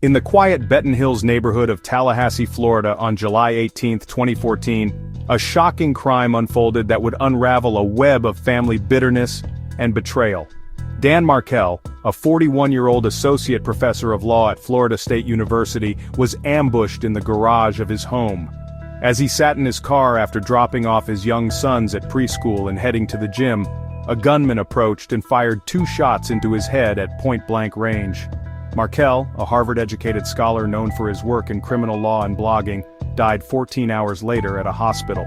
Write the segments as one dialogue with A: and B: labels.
A: In the quiet Benton Hills neighborhood of Tallahassee, Florida on July 18, 2014, a shocking crime unfolded that would unravel a web of family bitterness and betrayal. Dan Markel, a 41-year-old associate professor of law at Florida State University, was ambushed in the garage of his home. As he sat in his car after dropping off his young sons at preschool and heading to the gym, a gunman approached and fired 2 shots into his head at point-blank range. Markel, a Harvard-educated scholar known for his work in criminal law and blogging, died 14 hours later at a hospital.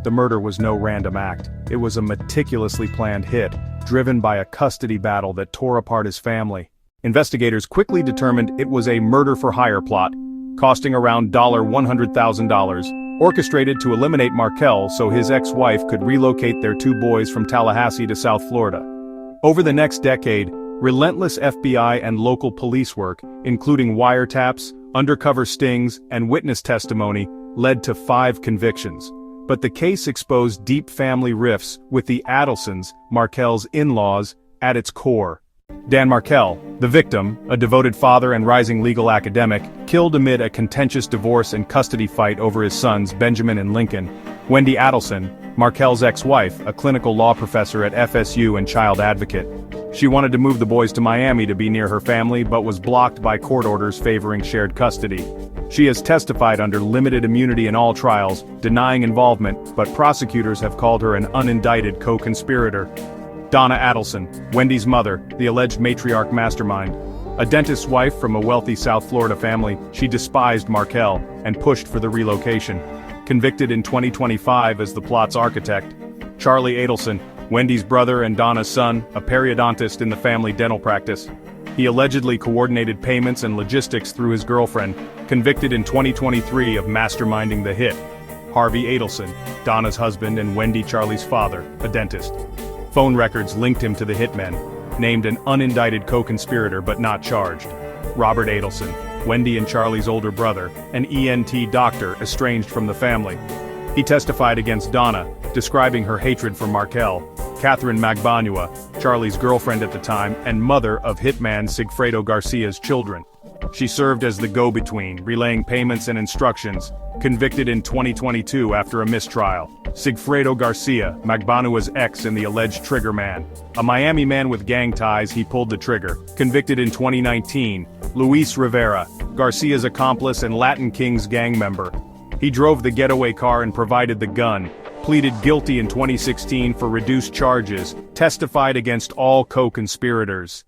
A: The murder was no random act. It was a meticulously planned hit, driven by a custody battle that tore apart his family. Investigators quickly determined it was a murder-for-hire plot, costing around $100,000, orchestrated to eliminate Markel so his ex-wife could relocate their 2 boys from Tallahassee to South Florida. Over the next decade, relentless FBI and local police work, including wiretaps, undercover stings, and witness testimony, led to 5 convictions. But the case exposed deep family rifts with the Adelsons, Markel's in-laws, at its core. Dan Markel, the victim, a devoted father and rising legal academic, killed amid a contentious divorce and custody fight over his sons Benjamin and Lincoln. Wendy Adelson, Markel's ex-wife, a clinical law professor at FSU and child advocate. She wanted to move the boys to Miami to be near her family but was blocked by court orders favoring shared custody. She has testified under limited immunity in all trials, denying involvement, but prosecutors have called her an unindicted co-conspirator. Donna Adelson, Wendy's mother, the alleged matriarch mastermind. A dentist's wife from a wealthy South Florida family, she despised Markel and pushed for the relocation. Convicted in 2025 as the plot's architect. Charlie Adelson, Wendy's brother and Donna's son, a periodontist in the family dental practice. He allegedly coordinated payments and logistics through his girlfriend, convicted in 2023 of masterminding the hit. Harvey Adelson, Donna's husband and Wendy Charlie's father, a dentist. Phone records linked him to the hitmen, named an unindicted co-conspirator but not charged. Robert Adelson, Wendy and Charlie's older brother, an ENT doctor estranged from the family. He testified against Donna, describing her hatred for Markel. Catherine Magbanua, Charlie's girlfriend at the time and mother of hitman Sigfredo Garcia's children. She served as the go-between, relaying payments and instructions, convicted in 2022 after a mistrial. Sigfredo Garcia, Magbanua's ex and the alleged trigger man. A Miami man with gang ties, he pulled the trigger. Convicted in 2019. Luis Rivera, Garcia's accomplice and Latin Kings gang member. He drove the getaway car and provided the gun. Pleaded guilty in 2016 for reduced charges, testified against all co-conspirators.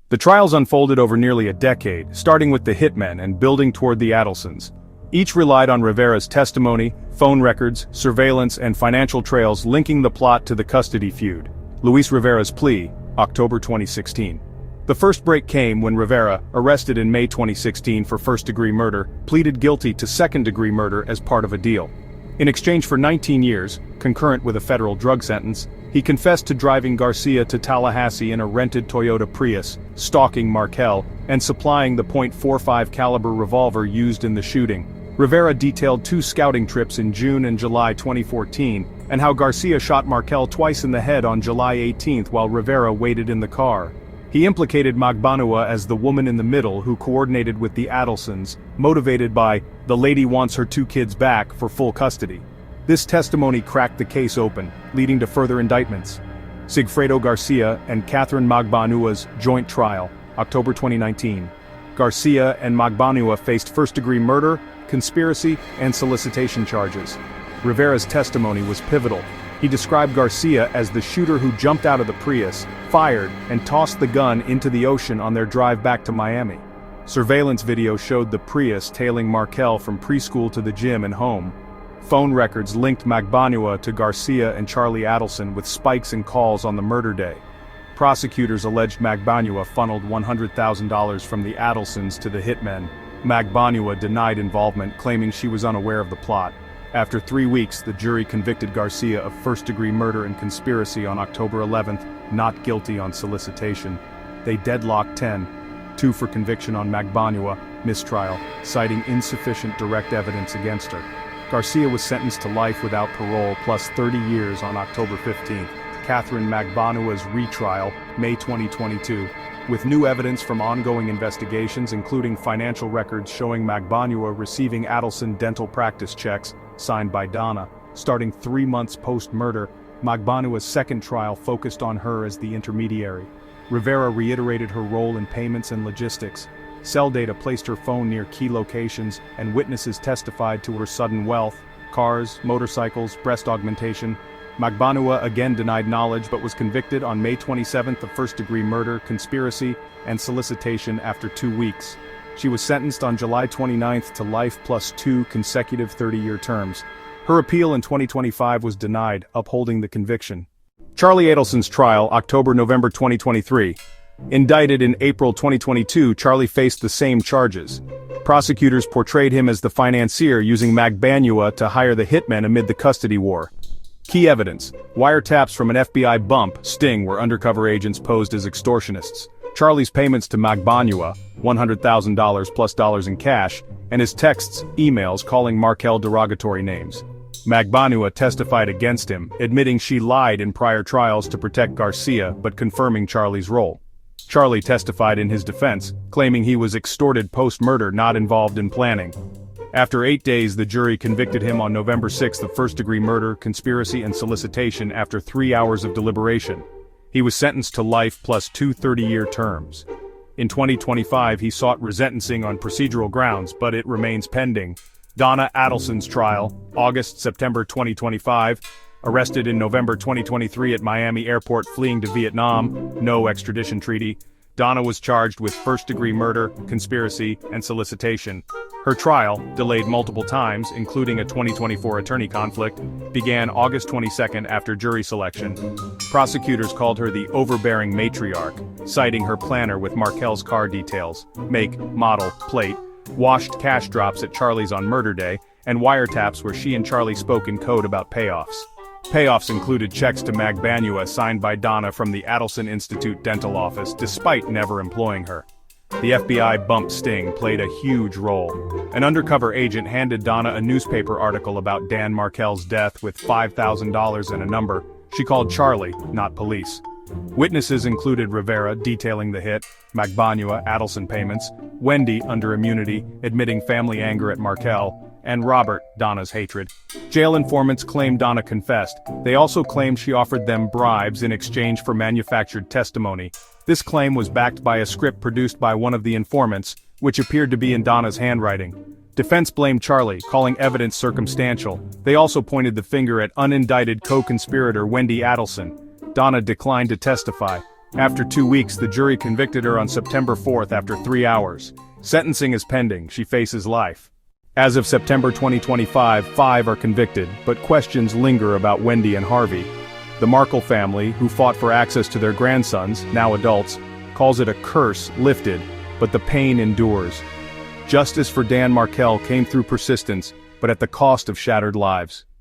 A: The trials unfolded over nearly a decade, starting with the hitmen and building toward the Adelsons. Each relied on Rivera's testimony, phone records, surveillance and financial trails linking the plot to the custody feud. Luis Rivera's plea, October 2016. The first break came when Rivera, arrested in May 2016 for first-degree murder, pleaded guilty to second-degree murder as part of a deal. In exchange for 19 years, concurrent with a federal drug sentence, he confessed to driving Garcia to Tallahassee in a rented Toyota Prius, stalking Markel, and supplying the .45 caliber revolver used in the shooting. Rivera detailed 2 scouting trips in June and July 2014, and how Garcia shot Markel twice in the head on July 18 while Rivera waited in the car. He implicated Magbanua as the woman in the middle who coordinated with the Adelsons, motivated by, "the lady wants her 2 kids back for full custody." This testimony cracked the case open, leading to further indictments. Sigfredo Garcia and Catherine Magbanua's joint trial, October 2019. Garcia and Magbanua faced first-degree murder, conspiracy, and solicitation charges. Rivera's testimony was pivotal. He described Garcia as the shooter who jumped out of the Prius, fired, and tossed the gun into the ocean on their drive back to Miami. Surveillance video showed the Prius tailing Markel from preschool to the gym and home. Phone records linked Magbanua to Garcia and Charlie Adelson with spikes in calls on the murder day. Prosecutors alleged Magbanua funneled $100,000 from the Adelsons to the hitmen. Magbanua denied involvement, claiming she was unaware of the plot. After 3 weeks, the jury convicted Garcia of first-degree murder and conspiracy on October 11, not guilty on solicitation. They deadlocked 10-2 for conviction on Magbanua, mistrial, citing insufficient direct evidence against her. Garcia was sentenced to life without parole plus 30 years on October 15. Catherine Magbanua's retrial, May 2022. with new evidence from ongoing investigations including financial records showing Magbanua receiving Adelson dental practice checks, signed by Donna. Starting 3 months post-murder, Magbanua's second trial focused on her as the intermediary. Rivera reiterated her role in payments and logistics. Cell data placed her phone near key locations, and witnesses testified to her sudden wealth: cars, motorcycles, breast augmentation. Magbanua again denied knowledge but was convicted on May 27 of first-degree murder, conspiracy, and solicitation after 2 weeks. She was sentenced on July 29 to life plus 2 consecutive 30-year terms. Her appeal in 2025 was denied, upholding the conviction. Charlie Adelson's trial, October-November 2023. Indicted in April 2022, Charlie faced the same charges. Prosecutors portrayed him as the financier using Magbanua to hire the hitmen amid the custody war. Key evidence: wiretaps from an FBI bump, sting, where undercover agents posed as extortionists. Charlie's payments to Magbanua, $100,000 plus dollars in cash, and his texts, emails calling Markel derogatory names. Magbanua testified against him, admitting she lied in prior trials to protect Garcia but confirming Charlie's role. Charlie testified in his defense, claiming he was extorted post-murder, not involved in planning. After 8 days, the jury convicted him on November 6 of first-degree murder, conspiracy, and solicitation after 3 hours of deliberation. He was sentenced to life plus 2 30-year terms. In 2025, he sought resentencing on procedural grounds, but it remains pending. Donna Adelson's trial, August-September 2025. Arrested in November 2023 at Miami Airport fleeing to Vietnam, no extradition treaty. Donna was charged with first-degree murder, conspiracy, and solicitation. Her trial, delayed multiple times, including a 2024 attorney conflict, began August 22 after jury selection. Prosecutors called her the overbearing matriarch, citing her planner with Markel's car details, make, model, plate, washed cash drops at Charlie's on murder day, and wiretaps where she and Charlie spoke in code about payoffs. Payoffs included checks to Magbanua signed by Donna from the Adelson Institute dental office, despite never employing her. The FBI bump sting played a huge role. An undercover agent handed Donna a newspaper article about Dan Markel's death with $5,000 and a number. She called Charlie, not police. Witnesses included Rivera detailing the hit, Magbanua Adelson payments, Wendy under immunity admitting family anger at Markel, and Robert, Donna's hatred. Jail informants claimed Donna confessed. They also claimed she offered them bribes in exchange for manufactured testimony. This claim was backed by a script produced by one of the informants, which appeared to be in Donna's handwriting. Defense blamed Charlie, calling evidence circumstantial. They also pointed the finger at unindicted co-conspirator Wendy Adelson. Donna declined to testify. After 2 weeks, the jury convicted her on September 4 after 3 hours. Sentencing is pending. She faces life. As of September 2025, 5 are convicted, but questions linger about Wendy and Harvey. The Markel family, who fought for access to their grandsons, now adults, calls it a curse lifted, but the pain endures. Justice for Dan Markel came through persistence, but at the cost of shattered lives.